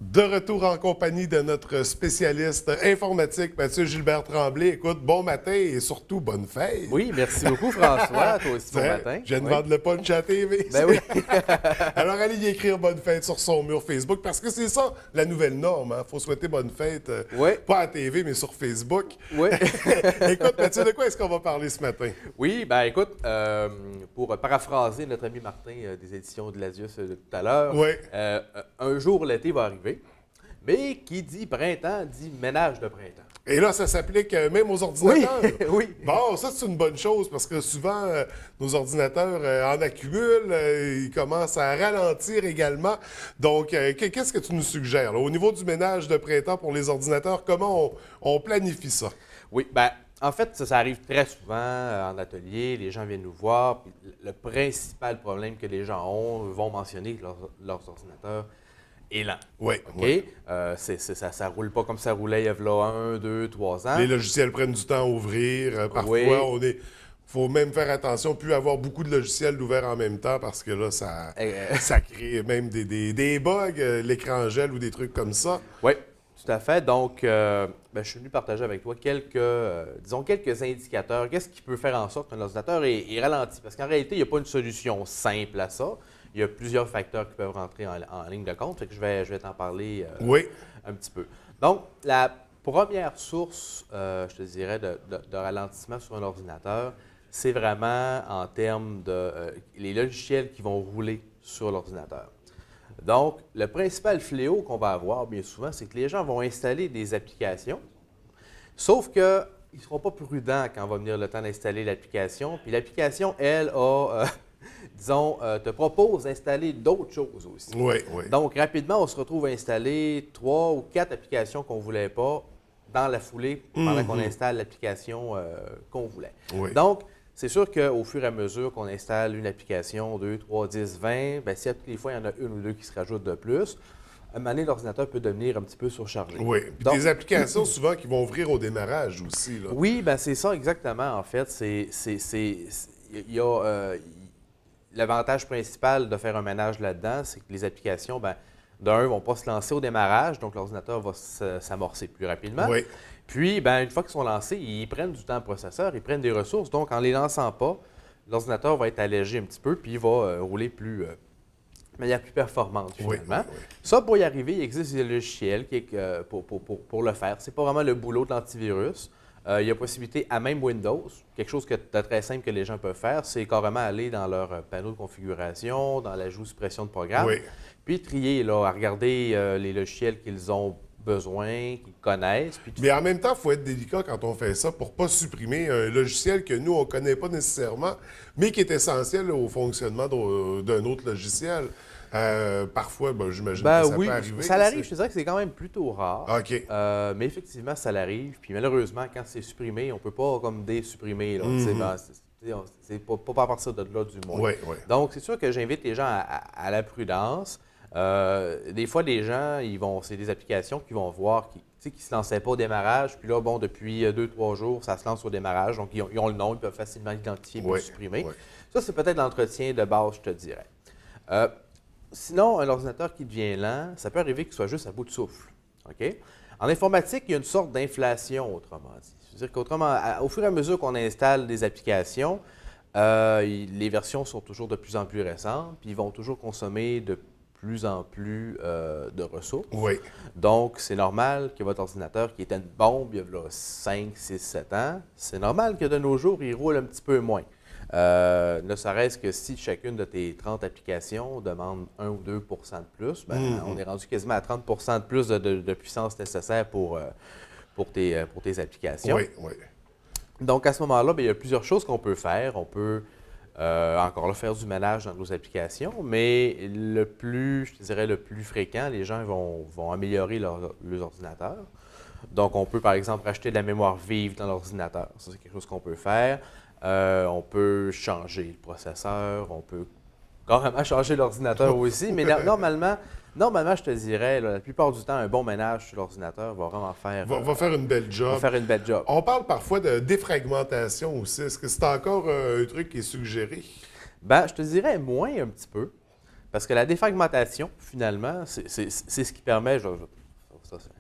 De retour en compagnie de notre spécialiste informatique, Mathieu Gilbert Tremblay. Écoute, bon matin et surtout bonne fête. Oui, merci beaucoup, François. Toi aussi, bon matin. Je viens de Oui. vendre le punch à la TV. Ben oui. Alors, allez y écrire bonne fête sur son mur Facebook parce que c'est ça, la nouvelle norme. Il faut souhaiter bonne fête, Oui. pas à la TV, mais sur Facebook. Oui. Écoute, Mathieu, de quoi est-ce qu'on va parler ce matin? Oui, ben écoute, pour paraphraser notre ami Martin des éditions de l'Asius de tout à l'heure, Oui. un jour l'été va arriver, mais qui dit printemps dit ménage de printemps. Et là, ça s'applique même aux ordinateurs. Oui, oui. Bon, ça, c'est une bonne chose parce que souvent, nos ordinateurs en accumulent, ils commencent à ralentir également. Donc, qu'est-ce que tu nous suggères? Là? Au niveau du ménage de printemps pour les ordinateurs, comment on planifie ça? Oui, ben en fait, ça arrive très souvent en atelier. Les gens viennent nous voir. Puis le principal problème que les gens vont mentionner que leurs ordinateurs est lent. Oui. OK? Oui. Ça ne roule pas comme ça roulait il y a 1, 2, 3 ans. Les logiciels prennent du temps à ouvrir. Parfois, Oui. faut même faire attention, plus avoir beaucoup de logiciels ouverts en même temps parce que là, ça crée même des bugs, l'écran gèle ou des trucs comme ça. Oui, tout à fait. Donc, je suis venu partager avec toi quelques indicateurs. Qu'est-ce qui peut faire en sorte qu'un ordinateur est ralenti? Parce qu'en réalité, il n'y a pas une solution simple à ça. Il y a plusieurs facteurs qui peuvent rentrer en ligne de compte. Fait que je vais t'en parler Oui. un petit peu. Donc, la première source, je te dirais, de ralentissement sur un ordinateur, c'est vraiment en termes de les logiciels qui vont rouler sur l'ordinateur. Donc, le principal fléau qu'on va avoir bien souvent, c'est que les gens vont installer des applications, sauf qu'ils ne seront pas prudents quand va venir le temps d'installer l'application. Puis l'application, elle, te propose d'installer d'autres choses aussi. Oui, oui. Donc, rapidement, on se retrouve à installer 3 ou 4 applications qu'on ne voulait pas dans la foulée pendant qu'on installe l'application qu'on voulait. Oui. Donc, c'est sûr qu'au fur et à mesure qu'on installe une application, 2, 3, 10, 20, bien, si à toutes les fois, il y en a une ou deux qui se rajoutent de plus, à un moment donné, l'ordinateur peut devenir un petit peu surchargé. Oui. Puis Donc, des applications souvent qui vont ouvrir au démarrage aussi. Là. oui, ben c'est ça exactement. En fait, il y a l'avantage principal de faire un ménage là-dedans, c'est que les applications, d'un, ne vont pas se lancer au démarrage, donc l'ordinateur va s'amorcer plus rapidement. Oui. Puis, une fois qu'ils sont lancés, ils prennent du temps processeur, ils prennent des ressources. Donc, en ne les lançant pas, l'ordinateur va être allégé un petit peu, puis il va rouler de manière plus performante, finalement. Oui. Ça, pour y arriver, il existe des logiciels pour le faire. Ce n'est pas vraiment le boulot de l'antivirus. Il y a possibilité à même Windows, quelque chose de très simple que les gens peuvent faire, c'est carrément aller dans leur panneau de configuration, dans l'ajout suppression de programme, Oui. puis trier, là, à regarder les logiciels qu'ils ont besoin, qu'ils connaissent. Puis Mais en même temps, il faut être délicat quand on fait ça pour ne pas supprimer un logiciel que nous, on ne connaît pas nécessairement, mais qui est essentiel au fonctionnement d'un autre logiciel. Parfois, j'imagine que ça oui, peut arriver. ça l'arrive. Je te dirais que c'est quand même plutôt rare. OK. Mais effectivement, ça l'arrive. Puis malheureusement, quand c'est supprimé, on ne peut pas comme désupprimer. Là. C'est pas à partir de là du moins. Oui, oui. Donc, c'est sûr que j'invite les gens à la prudence. Des fois, les gens, c'est des applications qui vont voir qui ne se lançaient pas au démarrage. Puis là, depuis 2-3 jours, ça se lance au démarrage. Donc, ils ont le nom, ils peuvent facilement l'identifier et le supprimer. Oui. Ça, c'est peut-être l'entretien de base, je te dirais. Sinon, un ordinateur qui devient lent, ça peut arriver qu'il soit juste à bout de souffle. OK? En informatique, il y a une sorte d'inflation, autrement dit. C'est-à-dire qu'au fur et à mesure qu'on installe des applications, les versions sont toujours de plus en plus récentes, puis ils vont toujours consommer de plus en plus de ressources. Oui. Donc, c'est normal que votre ordinateur, qui était une bombe il y a 5, 6, 7 ans, c'est normal que de nos jours, il roule un petit peu moins. Ne serait-ce que si chacune de tes 30 applications demande 1 ou 2 de plus, on est rendu quasiment à 30 de plus de puissance nécessaire pour tes applications. Oui, oui. Donc, à ce moment-là, il y a plusieurs choses qu'on peut faire. On peut encore là faire du ménage dans nos applications, mais je te dirais le plus fréquent, les gens vont améliorer leurs ordinateurs. Donc, on peut, par exemple, racheter de la mémoire vive dans l'ordinateur. Ça, c'est quelque chose qu'on peut faire. On peut changer le processeur, on peut carrément changer l'ordinateur aussi, mais normalement, je te dirais, la plupart du temps, un bon ménage sur l'ordinateur va vraiment faire... Va faire une belle job. Va faire une belle job. On parle parfois de défragmentation aussi. Est-ce que c'est encore un truc qui est suggéré? Je te dirais moins un petit peu. Parce que la défragmentation, finalement, c'est ce qui permet, ça, c'est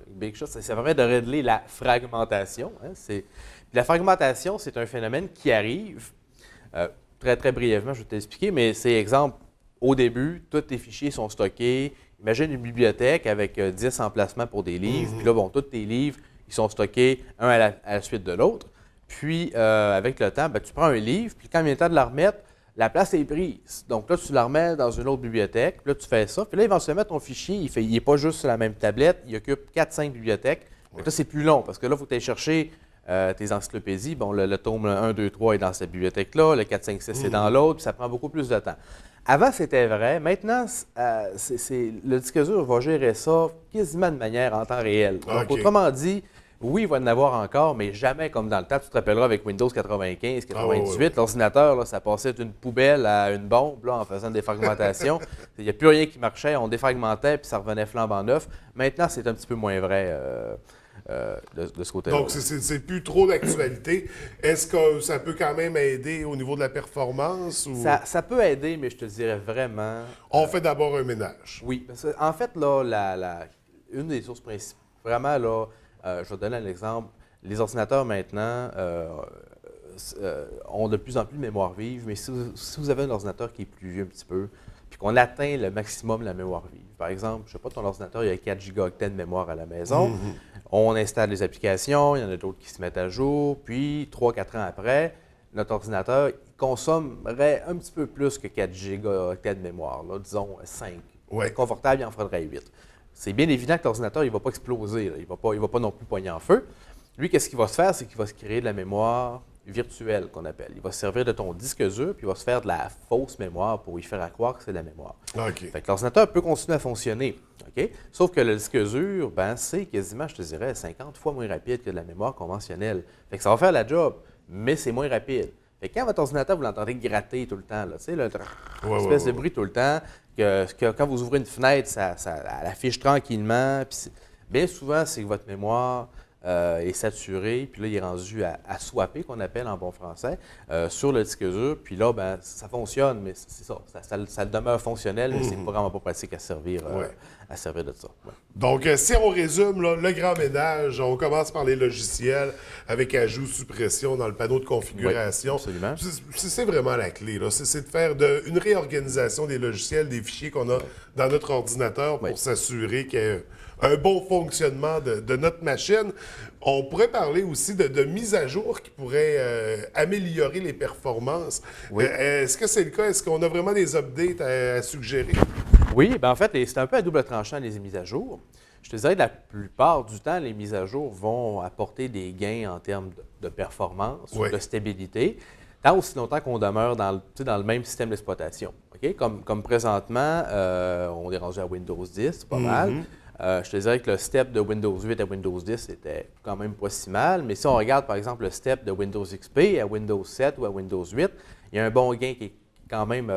une big shot, ça permet de régler la fragmentation. Hein, puis la fragmentation, c'est un phénomène qui arrive, très, très brièvement, je vais t'expliquer, mais c'est exemple, au début, tous tes fichiers sont stockés. Imagine une bibliothèque avec 10 emplacements pour des livres, puis là, bon, tous tes livres, ils sont stockés un à la suite de l'autre. Puis, avec le temps, ben, tu prends un livre, puis quand il vient le temps de la remettre, la place est prise. Donc là, tu la remets dans une autre bibliothèque, puis là, tu fais ça. Puis là, éventuellement, ton fichier, il n'est pas juste sur la même tablette, il occupe 4-5 bibliothèques. Donc là, c'est plus long, parce que là, il faut que tu ailles chercher tes encyclopédies. Bon, le tome 1, 2, 3 est dans cette bibliothèque-là, le 4, 5, 6 est dans l'autre, puis ça prend beaucoup plus de temps. Avant, c'était vrai. Maintenant, le disque dur va gérer ça quasiment de manière en temps réel. Donc, autrement dit, oui, il va en avoir encore, mais jamais comme dans le temps. Tu te rappelleras avec Windows 95, 98, l'ordinateur, là, ça passait d'une poubelle à une bombe là, en faisant des fragmentations. Il n'y a plus rien qui marchait, on défragmentait, puis ça revenait flambant neuf. Maintenant, c'est un petit peu moins vrai de ce côté-là. Donc, c'est plus trop d'actualité. Est-ce que ça peut quand même aider au niveau de la performance? Ou... Ça peut aider, mais je te dirais vraiment... On fait d'abord un ménage. Oui. Parce que, en fait, là, une des sources principales, vraiment, là, je vais te donner un exemple. Les ordinateurs, maintenant, ont de plus en plus de mémoire vive, mais si vous avez un ordinateur qui est plus vieux un petit peu, puis qu'on atteint le maximum de la mémoire vive, par exemple, je ne sais pas, ton ordinateur, il y a 4 gigaoctets de mémoire à la maison, on installe des applications, il y en a d'autres qui se mettent à jour, puis 3-4 ans après, notre ordinateur consommerait un petit peu plus que 4 gigaoctets de mémoire, là, disons 5. Ouais. Confortable, il en faudrait 8. C'est bien évident que l'ordinateur, il ne va pas exploser, là. Il ne va pas non plus pogner en feu. Lui, qu'est-ce qu'il va se faire? C'est qu'il va se créer de la mémoire virtuelle, qu'on appelle. Il va se servir de ton disque dur, puis il va se faire de la fausse mémoire pour lui faire croire que c'est de la mémoire. OK. Fait que l'ordinateur peut continuer à fonctionner, OK? Sauf que le disque dur, ben, c'est quasiment, je te dirais, 50 fois moins rapide que de la mémoire conventionnelle. Fait que ça va faire la job, mais c'est moins rapide. Fait que quand votre ordinateur, vous l'entendez gratter tout le temps, là, tu sais, espèce de bruit tout le temps, que quand vous ouvrez une fenêtre, ça elle affiche tranquillement. Puis bien souvent, c'est que votre mémoire est saturée, puis là, il est rendu à swapper, qu'on appelle en bon français, sur le disque dur. Puis là, ben, ça fonctionne, mais c'est ça. Ça demeure fonctionnel, mais c'est vraiment pas pratique à servir de ça. Ouais. Donc, si on résume là, le grand ménage, on commence par les logiciels avec ajout, suppression dans le panneau de configuration. Oui, absolument. C'est vraiment la clé. C'est de faire une réorganisation des logiciels, des fichiers qu'on a dans notre ordinateur pour s'assurer qu'il y ait un bon fonctionnement de notre machine. On pourrait parler aussi de mise à jour qui pourrait améliorer les performances. Oui. Est-ce que c'est le cas? Est-ce qu'on a vraiment des updates à suggérer? Oui, bien en fait, c'est un peu à double tranchant les mises à jour. Je te dirais que la plupart du temps, les mises à jour vont apporter des gains en termes de performance, de stabilité, tant aussi longtemps qu'on demeure dans le même système d'exploitation. Okay? Comme présentement, on est rendu à Windows 10, c'est pas mal. Je te dirais que le step de Windows 8 à Windows 10 était quand même pas si mal, mais si on regarde par exemple le step de Windows XP à Windows 7 ou à Windows 8, il y a un bon gain qui est quand même,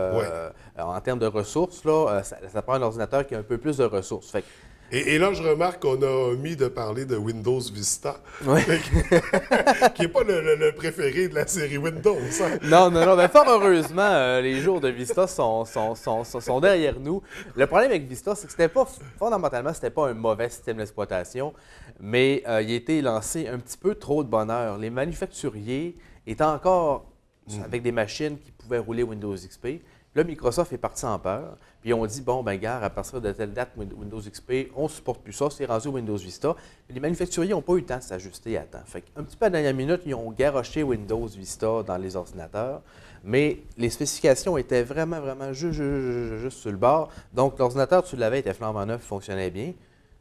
en termes de ressources, là, ça prend un ordinateur qui a un peu plus de ressources. Fait que, et là, je remarque qu'on a omis de parler de Windows Vista, qui n'est pas le préféré de la série Windows. Hein? Non. Mais fort heureusement, les jours de Vista sont derrière nous. Le problème avec Vista, c'est que fondamentalement, c'était pas un mauvais système d'exploitation, mais il a été lancé un petit peu trop de bonne heure. Les manufacturiers étaient encore avec des machines qui pouvaient rouler Windows XP. Là, Microsoft est parti en peur. Puis on dit, bon, ben gars, à partir de telle date, Windows XP, on ne supporte plus ça, c'est rendu Windows Vista. Mais les manufacturiers n'ont pas eu le temps de s'ajuster à temps. Fait qu'un petit peu à la dernière minute, ils ont garoché Windows Vista dans les ordinateurs. Mais les spécifications étaient vraiment juste sur le bord. Donc, l'ordinateur, tu l'avais, était flambant neuf, fonctionnait bien.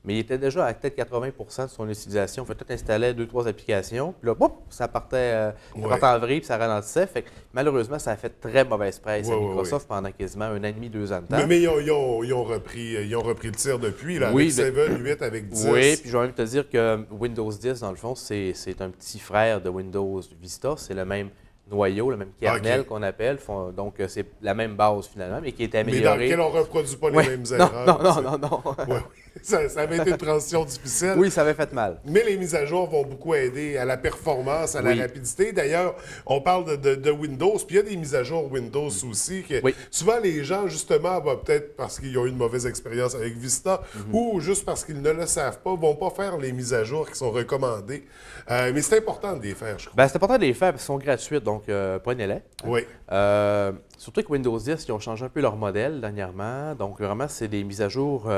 Mais il était déjà à peut-être 80 de son utilisation. Fait tout installait 2-3 applications. Puis là, boum, ça partait en vrille, puis ça ralentissait. Fait que, malheureusement, ça a fait très mauvaise presse à Microsoft pendant quasiment 1 an et demi, 2 ans de temps. Mais ils ont repris le tir depuis, là, avec 7, 8, avec 10. Oui, puis je vais même te dire que Windows 10, dans le fond, c'est un petit frère de Windows Vista. C'est le même noyau, le même kernel qu'on appelle. Donc, c'est la même base, finalement, mais qui est améliorée. Mais dans lequel on ne reproduit pas les mêmes erreurs. Non. Ça avait été une transition difficile. Oui, ça avait fait mal. Mais les mises à jour vont beaucoup aider à la performance, à la Oui. rapidité. D'ailleurs, on parle de Windows, puis il y a des mises à jour Windows aussi. Que Oui. souvent, les gens, justement, peut-être parce qu'ils ont eu une mauvaise expérience avec Vista ou juste parce qu'ils ne le savent pas, vont pas faire les mises à jour qui sont recommandées. Mais c'est important de les faire, je crois. Ben, c'est important de les faire parce qu'ils sont gratuites, donc prenez-les. Oui. Surtout que Windows 10, ils ont changé un peu leur modèle dernièrement. Donc, vraiment, c'est des mises à jour,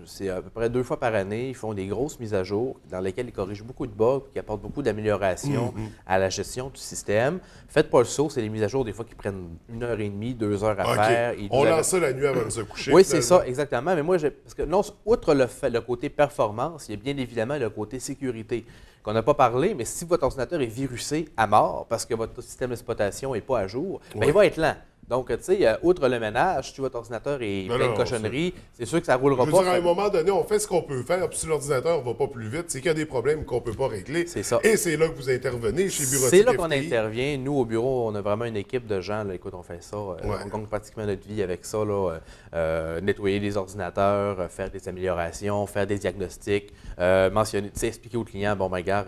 c'est à peu près 2 fois par année. Ils font des grosses mises à jour dans lesquelles ils corrigent beaucoup de bugs, qui apportent beaucoup d'améliorations à la gestion du système. Faites pas le saut, c'est des mises à jour des fois qui prennent 1h30, 2 heures à OK. faire. On lance ça la nuit avant de se coucher. Oui, c'est finalement. ça, exactement. Mais moi, parce que non, outre le côté performance, il y a bien évidemment le côté sécurité qu'on n'a pas parlé, mais si votre ordinateur est virusé à mort parce que votre système d'exploitation n'est pas à jour, bien, il va être lent. Donc, tu sais, outre le ménage, si votre ordinateur est Non, plein de non, cochonneries, c'est sûr que ça ne roulera Je veux pas. dire, à un moment donné, on fait ce qu'on peut faire, puis si l'ordinateur ne va pas plus vite, c'est qu'il y a des problèmes qu'on ne peut pas régler. C'est ça. Et c'est là que vous intervenez chez Bureautique C'est là qu'on FTI. intervient. Nous, au bureau, on a vraiment une équipe de gens. Là, écoute, on fait ça. On gagne pratiquement notre vie avec ça. Là, nettoyer les ordinateurs, faire des améliorations, faire des diagnostics, mentionner, tu sais, expliquer au client, bon, ben, gars,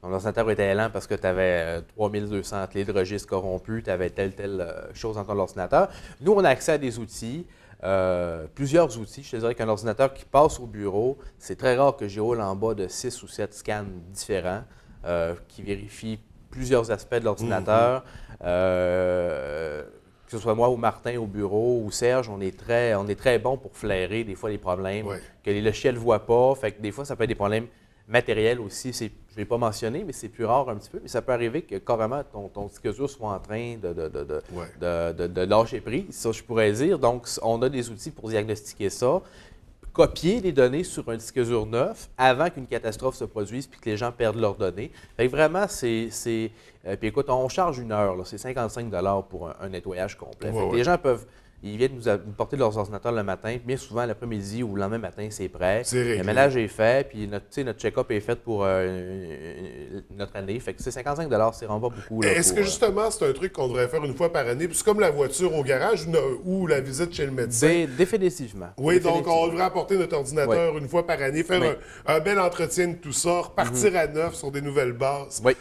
ton ordinateur était lent parce que tu avais 3200 clés de registre corrompues, tu avais telle chose dans ton ordinateur. Nous, on a accès à des outils. Plusieurs outils. Je te dirais qu'un ordinateur qui passe au bureau, c'est très rare que j'y roule en bas de 6 ou 7 scans différents qui vérifient plusieurs aspects de l'ordinateur. Que ce soit moi ou Martin au bureau ou Serge, on est très bon pour flairer des fois les problèmes que les logiciels ne voient pas. Fait que des fois, ça peut être des problèmes matériels aussi. Je ne l'ai pas mentionné, mais c'est plus rare un petit peu. Mais ça peut arriver que carrément ton disque dur soit en train de lâcher prise, ça je pourrais dire. Donc, on a des outils pour diagnostiquer ça. Copier les données sur un disque dur neuf avant qu'une catastrophe se produise puis que les gens perdent leurs données. Fait que vraiment, puis écoute, on charge 1 heure, là, c'est 55 $ pour un nettoyage complet. Fait que les gens ils viennent nous porter leurs ordinateurs le matin, bien souvent l'après-midi ou le lendemain matin, c'est prêt. C'est réglé. Le ménage est fait, puis notre check-up est fait pour notre année. Fait que c'est 55 $, c'est vraiment pas beaucoup. Est-ce que justement, c'est un truc qu'on devrait faire une fois par année? Puis c'est comme la voiture au garage ou la visite chez le médecin. Définitivement. Oui, donc on devrait apporter notre ordinateur une fois par année, faire un bel entretien de tout ça, repartir à neuf sur des nouvelles bases, Oui,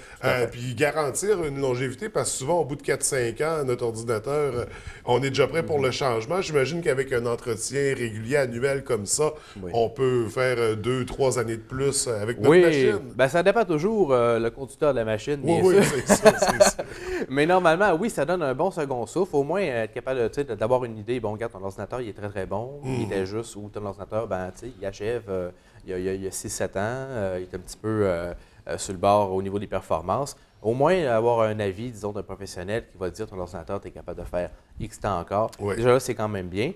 puis garantir une longévité, parce que souvent, au bout de 4-5 ans, notre ordinateur, on est déjà prêt pour le changement. J'imagine qu'avec un entretien régulier, annuel comme ça, on peut faire 2-3 années de plus avec notre machine. Ben, ça dépend toujours le conducteur de la machine, bien Oui, sûr. c'est ça, c'est ça. Mais normalement, oui, ça donne un bon second souffle. Au moins, être capable d'avoir une idée. Bon, regarde, ton ordinateur, il est très, très bon. Il était juste, ou ton ordinateur, ben, tu sais, il achève, il y a 6-7 ans. Il est un petit peu sur le bord au niveau des performances. Au moins, avoir un avis, disons, d'un professionnel qui va te dire ton ordinateur, tu es capable de faire X temps encore. Oui. Déjà là, c'est quand même bien.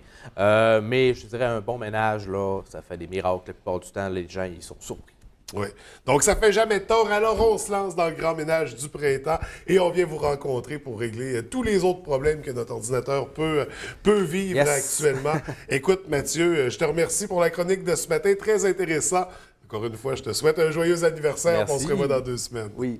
Mais je dirais un bon ménage, là, ça fait des miracles. La plupart du temps, les gens, ils sont surpris. Oui. Donc, ça fait jamais tort. Alors, on se lance dans le grand ménage du printemps et on vient vous rencontrer pour régler tous les autres problèmes que notre ordinateur peut vivre actuellement. Écoute, Mathieu, je te remercie pour la chronique de ce matin. Très intéressant. Encore une fois, je te souhaite un joyeux anniversaire. Merci. On se revoit dans 2 semaines. Oui.